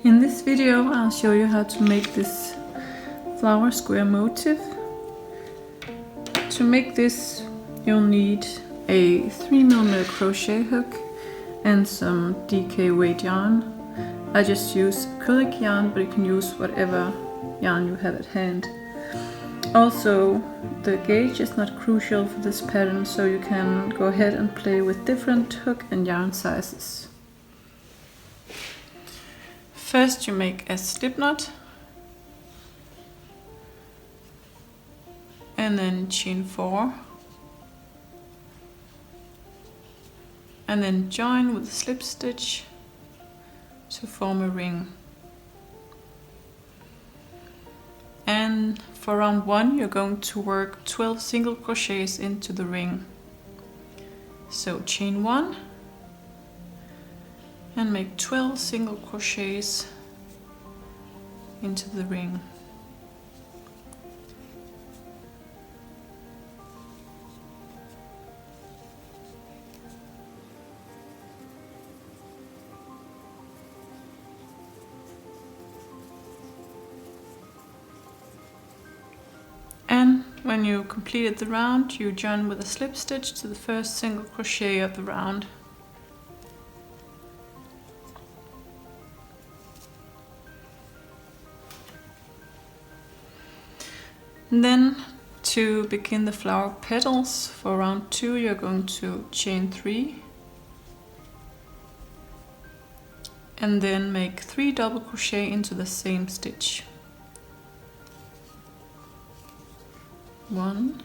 In this video I'll show you how to make this flower square motif. To make this you'll need a 3mm crochet hook and some DK weight yarn. I just use acrylic yarn, but you can use whatever yarn you have at hand. Also, the gauge is not crucial for this pattern, so you can go ahead and play with different hook and yarn sizes. First you make a slip knot and then chain 4 and then join with a slip stitch to form a ring. And for round 1 you're going to work 12 single crochets into the ring. So chain 1 and make 12 single crochets into the ring. And when you completed the round, you join with a slip stitch to the first single crochet of the round. And then to begin the flower petals for round 2 you're going to chain 3 and then make 3 double crochet into the same stitch. 1,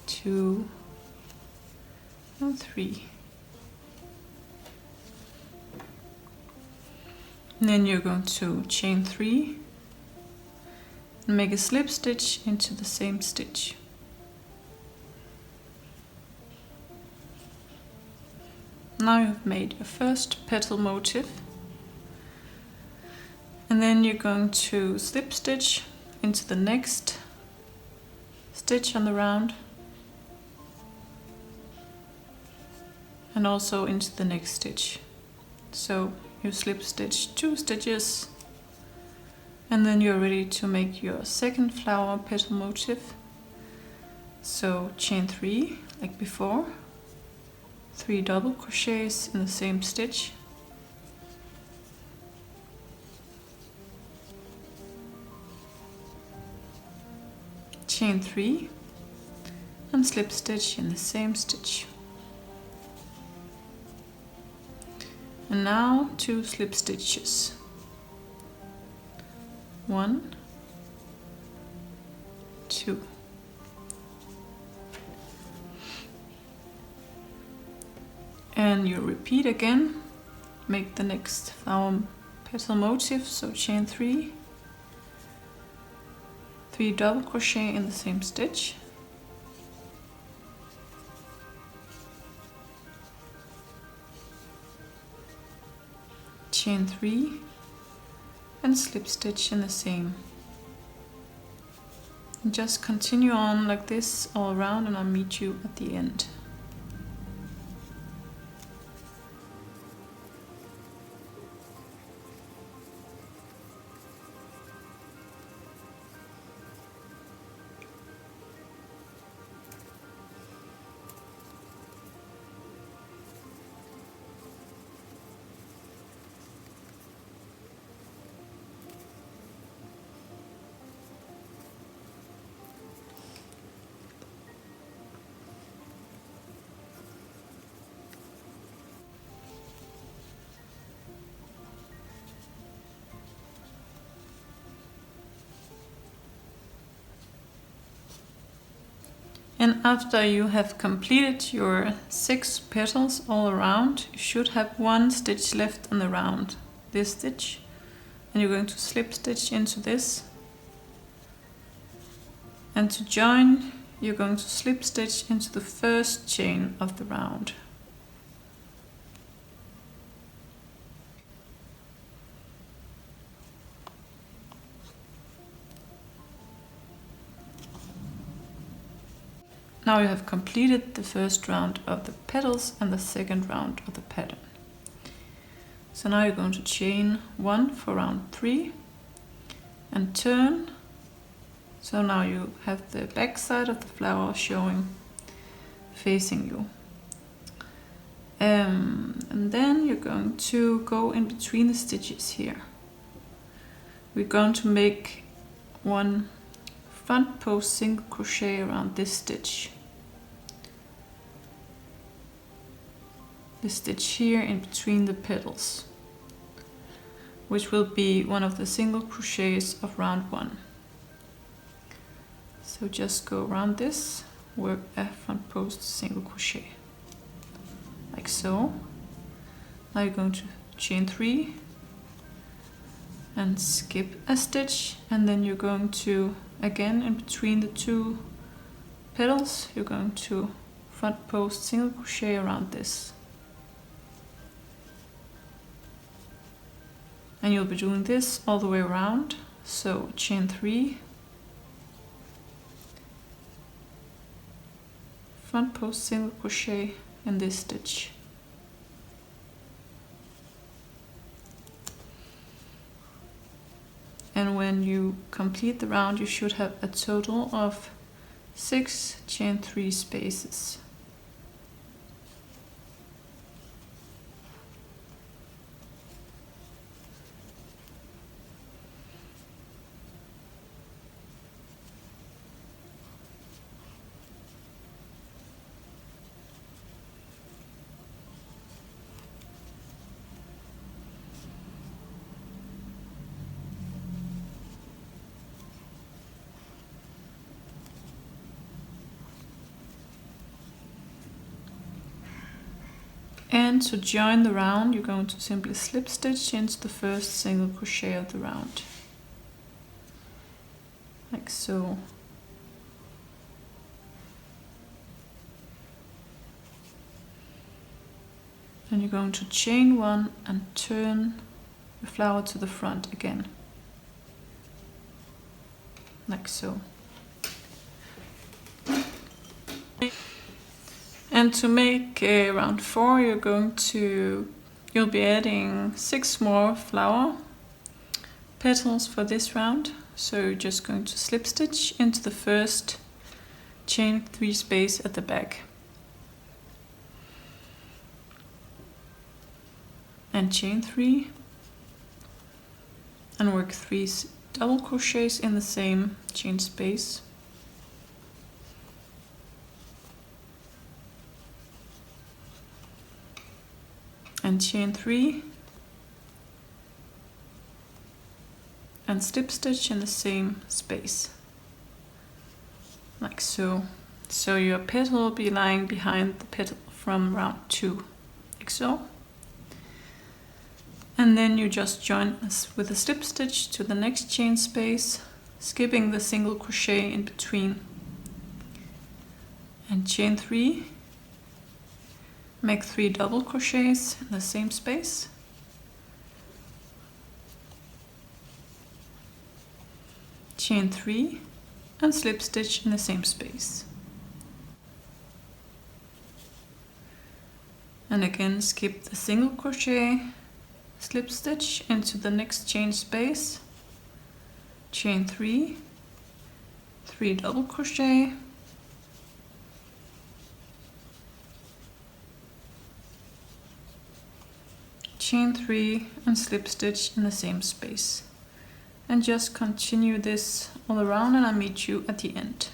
2 and 3. And then you're going to chain 3 and make a slip stitch into the same stitch. Now you've made your first petal motif, and then you're going to slip stitch into the next stitch on the round and also into the next stitch. So you slip stitch 2 stitches and then you're ready to make your second flower petal motif. So chain 3 like before, 3 double crochets in the same stitch, chain 3 and slip stitch in the same stitch. And now 2 slip stitches. 1, 2. And you repeat again, make the next flower petal motif, so chain 3, 3 double crochet in the same stitch, chain 3 and slip stitch in the same. And just continue on like this all around and I'll meet you at the end. And after you have completed your 6 petals all around, you should have 1 stitch left on the round, this stitch, and you're going to slip stitch into this. And to join, you're going to slip stitch into the first chain of the round. Now you have completed the first round of the petals and the second round of the pattern. So now you're going to chain 1 for round 3 and turn. So now you have the back side of the flower showing, facing you. And then you're going to go in between the stitches here. We're going to make one front post single crochet around this stitch. The stitch here in between the petals, which will be one of the single crochets of round 1. So just go around this, work a front post single crochet, like so. Now you're going to chain 3 and skip a stitch, and then you're going to, again in between the 2 petals, you're going to front post single crochet around this. And you'll be doing this all the way around. So chain 3, front post single crochet in this stitch. And when you complete the round, you should have a total of 6 chain 3 spaces. And to join the round, you're going to simply slip stitch into the first single crochet of the round, like so. Then you're going to chain 1 and turn the flower to the front again, like so. And to make round 4, you'll be adding 6 more flower petals for this round. So you're just going to slip stitch into the first chain 3 space at the back. And chain 3 and work 3 double crochets in the same chain space. And chain 3 and slip stitch in the same space, like so. So your petal will be lying behind the petal from round 2, like so. And then you just join us with a slip stitch to the next chain space, skipping the single crochet in between. And chain 3, make 3 double crochets in the same space. Chain 3 and slip stitch in the same space. And again skip the single crochet, slip stitch into the next chain space, chain 3, 3 double crochet, chain 3 and slip stitch in the same space. And just continue this all around, and I'll meet you at the end.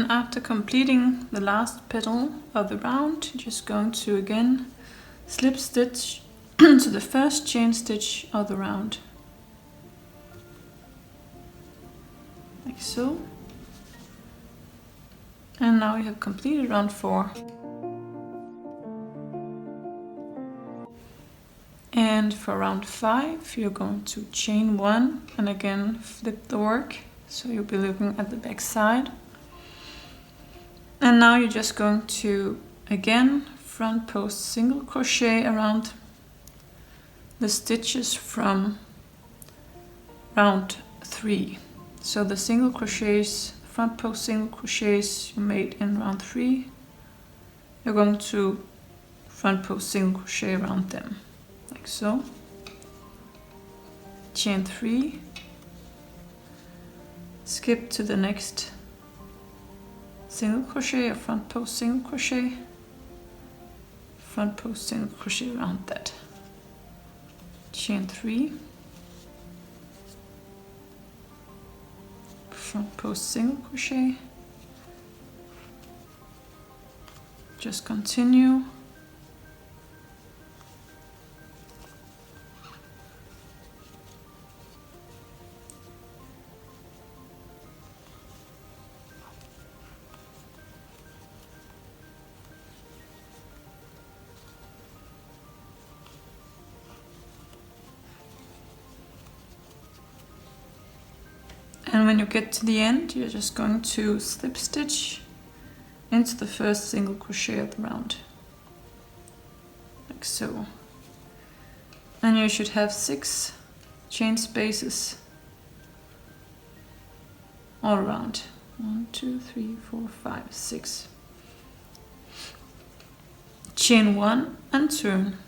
And after completing the last petal of the round, you're just going to again slip stitch to the first chain stitch of the round, like so. And now you have completed round 4. And for round 5, you're going to chain 1 and again flip the work, so you'll be looking at the back side. And now you're just going to again front post single crochet around the stitches from round 3. So the single crochets, front post single crochets you made in round 3, you're going to front post single crochet around them, like so. Chain 3, skip to the next single crochet or front post single crochet, front post single crochet around that. Chain 3, front post single crochet, just continue. And when you get to the end, you're just going to slip stitch into the first single crochet of the round, like so. And you should have 6 chain spaces all around. 1, 2, 3, 4, 5, 6. Chain 1 and turn.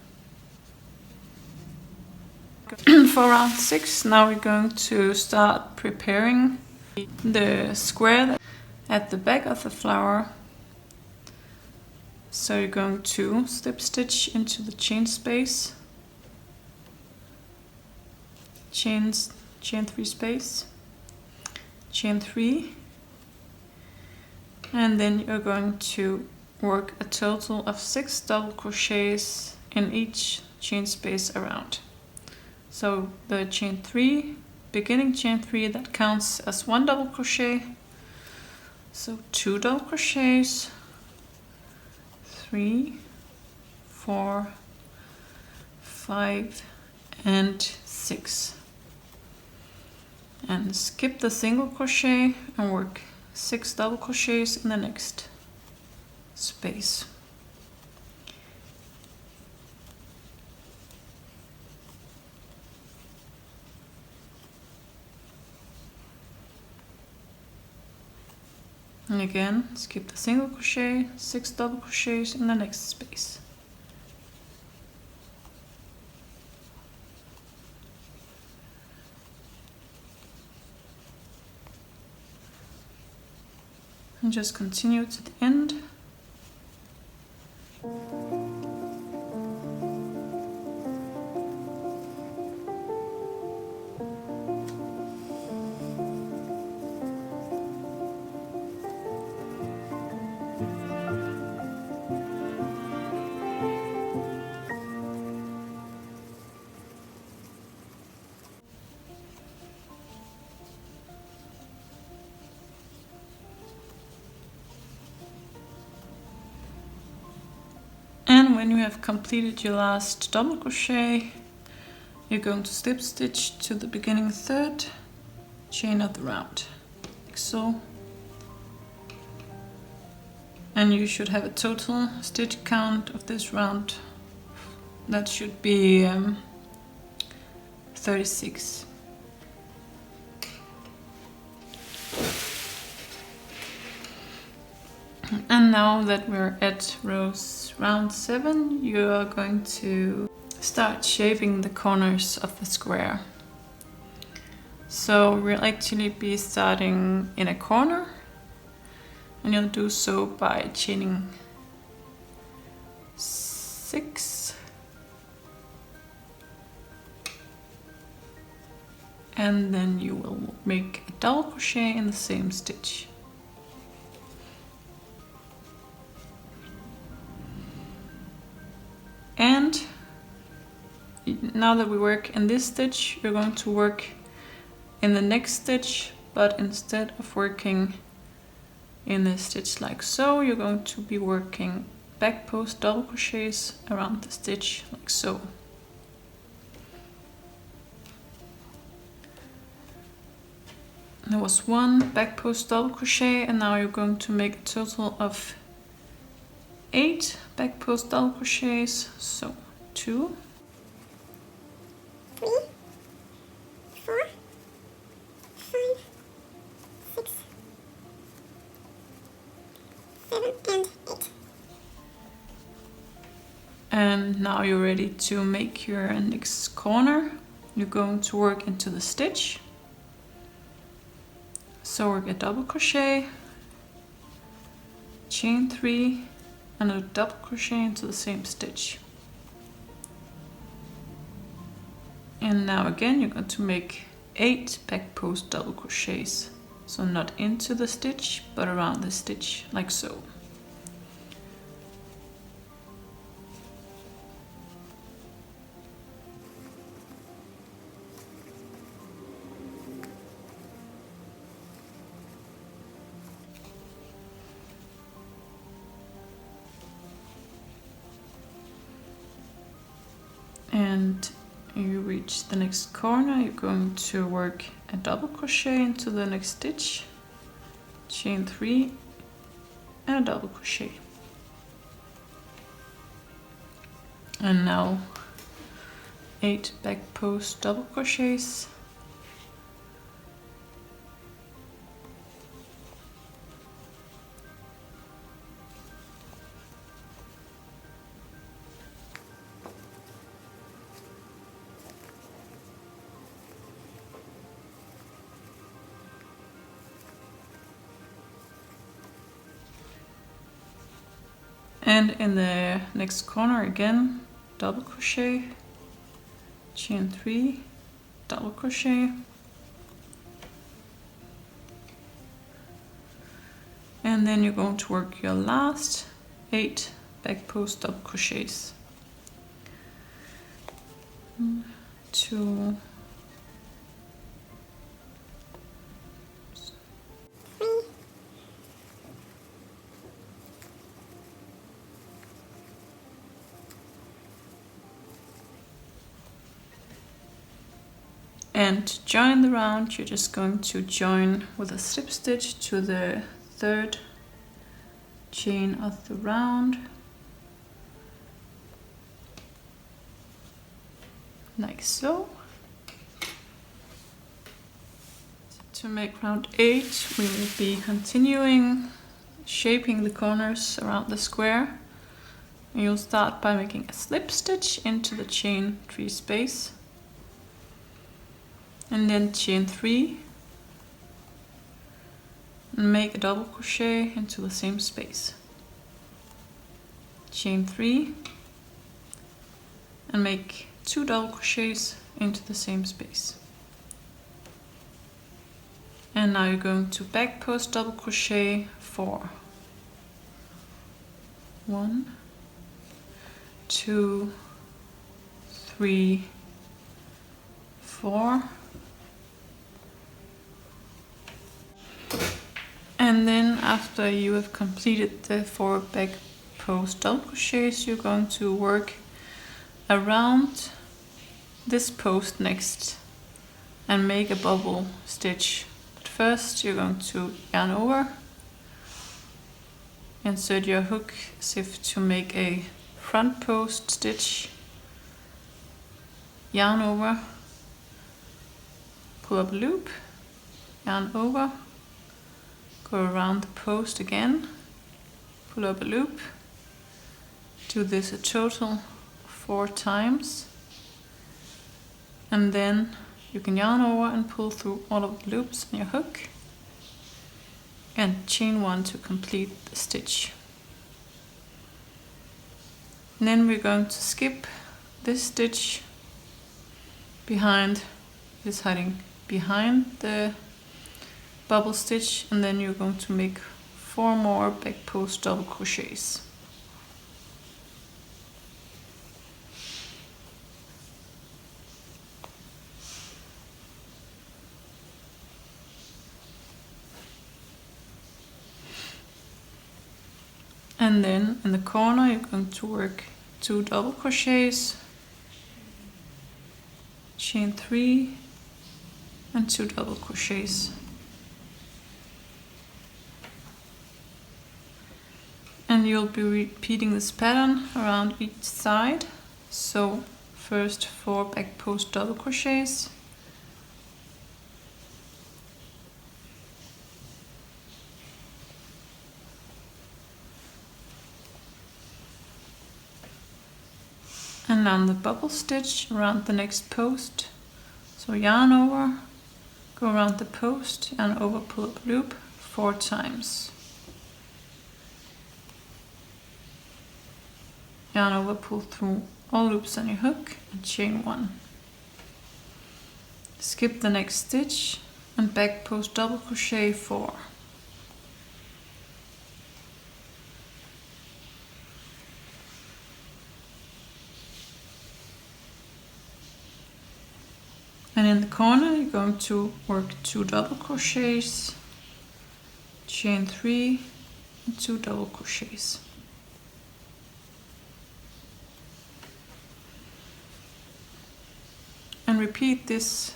For round 6, now we're going to start preparing the square at the back of the flower. So you're going to slip stitch into the chain space, chain 3 space, chain 3, and then you're going to work a total of 6 double crochets in each chain space around. So the chain 3, beginning chain 3, that counts as 1 double crochet. So 2 double crochets, 3, 4, 5, and 6. And skip the single crochet and work 6 double crochets in the next space. And again, skip the single crochet, 6 double crochets in the next space. And just continue to the end. And when you have completed your last double crochet, you're going to slip stitch to the beginning 3rd chain of the round, like so. And you should have a total stitch count of this round. That should be 36. And now that we're at round 7, you are going to start shaping the corners of the square. So we'll actually be starting in a corner, and you'll do so by chaining 6, and then you will make a double crochet in the same stitch. now that we work in this stitch, we're going to work in the next stitch, but instead of working in this stitch like so, you're going to be working back post double crochets around the stitch like so. There was 1 back post double crochet, and now you're going to make a total of 8 back post double crochets. So 2, 3, 4, 5, 6, 7 and 8. And now you're ready to make your next corner. You're going to work into the stitch. So work a double crochet, chain 3, and a double crochet into the same stitch. And now again you're going to make 8 back post double crochets. So not into the stitch, but around the stitch like so. And you reach the next corner, you're going to work a double crochet into the next stitch, chain 3, and a double crochet. And now 8 back post double crochets. And in the next corner again, double crochet, chain 3, double crochet, and then you're going to work your last 8 back post double crochets. 1, 2, 3, and to join the round, you're just going to join with a slip stitch to the 3rd chain of the round, like so. To make round 8, we will be continuing shaping the corners around the square. And you'll start by making a slip stitch into the chain 3 space, and then chain 3, and make a double crochet into the same space, chain 3, and make 2 double crochets into the same space. And now you're going to back post double crochet 4, 1, 2, 3, 4. And then after you have completed the 4 back post double crochets, you're going to work around this post next and make a bubble stitch. But first you're going to yarn over, insert your hook as if to make a front post stitch, yarn over, pull up a loop, yarn over, go around the post again, pull up a loop, do this a total 4 times, and then you can yarn over and pull through all of the loops in your hook and chain 1 to complete the stitch. And then we're going to skip this stitch behind, it's hiding behind the bubble stitch, and then you're going to make 4 more back post double crochets. And then in the corner you're going to work 2 double crochets, chain 3 and 2 double crochets. And you'll be repeating this pattern around each side. So first 4 back post double crochets, and on the bubble stitch around the next post. So yarn over, go around the post, yarn over, pull up loop 4 times. Yarn over, pull through all loops on your hook and chain 1. Skip the next stitch and back post double crochet 4. And in the corner you're going to work 2 double crochets, chain 3 and 2 double crochets. And repeat this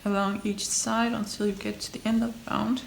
along each side until you get to the end of the round.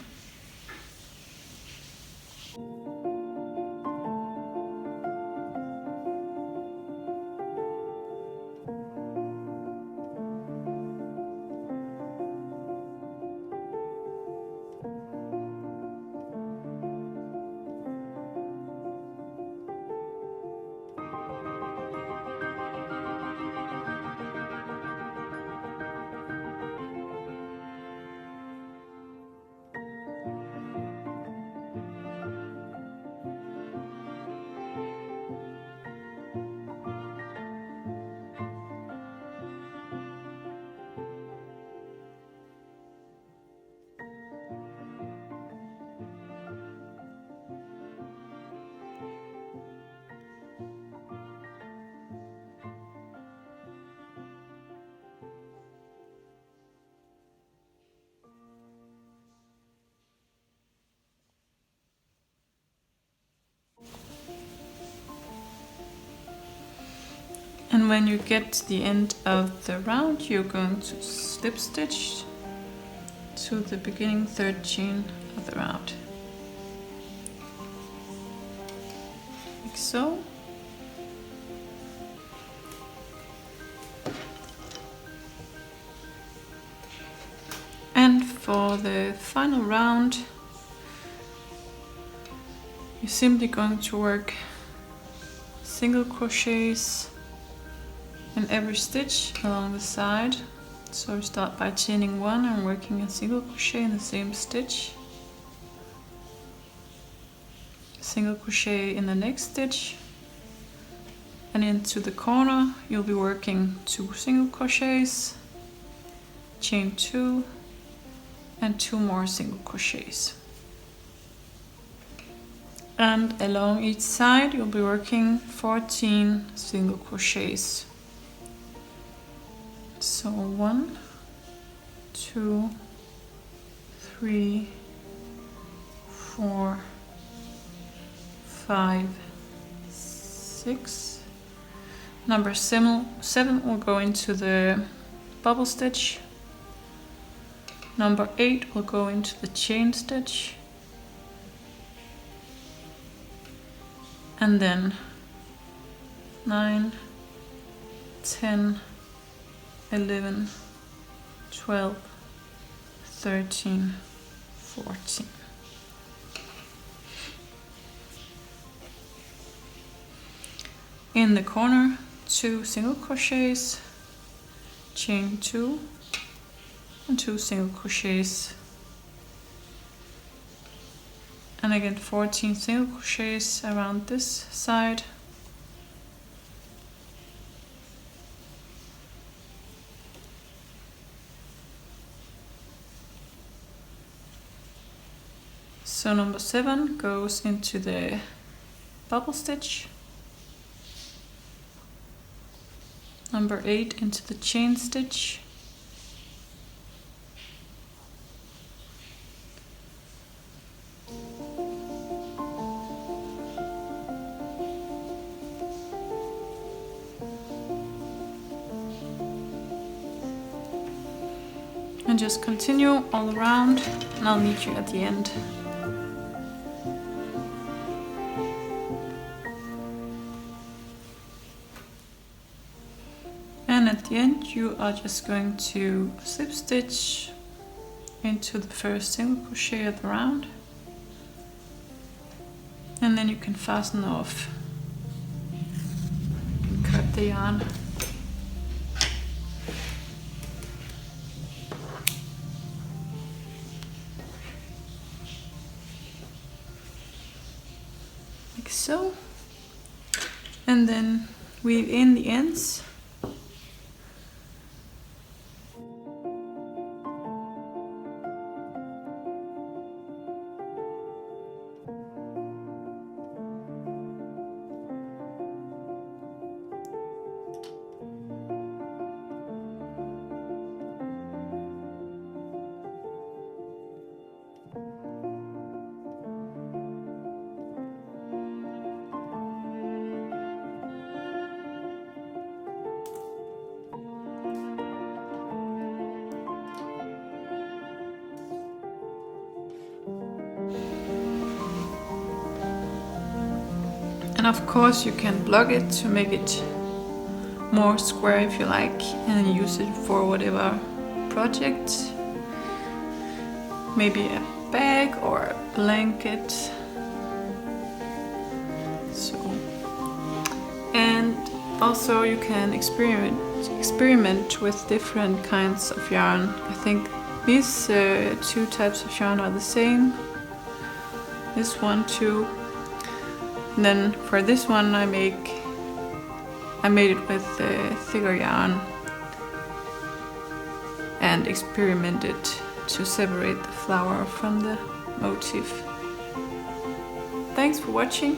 And when you get to the end of the round, you're going to slip stitch to the beginning 3rd chain of the round. Like so. And for the final round, you're simply going to work single crochets in every stitch along the side. So start by chaining 1 and working a single crochet in the same stitch. Single crochet in the next stitch. And into the corner you'll be working 2 single crochets, chain 2 and 2 more single crochets. And along each side you'll be working 14 single crochets. So 1, 2, 3, 4, 5, 6. Number 7 will go into the bubble stitch. Number 8 will go into the chain stitch. And then 9, 10, 11, 12, 13, 14. In the corner, 2 single crochets, chain 2 and 2 single crochets. And again 14 single crochets around this side. So number 7 goes into the bubble stitch. Number 8 into the chain stitch. And just continue all around, and I'll meet you at the end. And at the end you are just going to slip stitch into the first single crochet at the round, and then you can fasten off and cut the yarn. Like so, and then weave in the ends. And of course you can block it to make it more square if you like, and use it for whatever project. Maybe a bag or a blanket. So, and also you can experiment with different kinds of yarn. I think these two types of yarn are the same. This one too. And then for this one I made it with thicker yarn and experimented to separate the flower from the motif. Thanks for watching.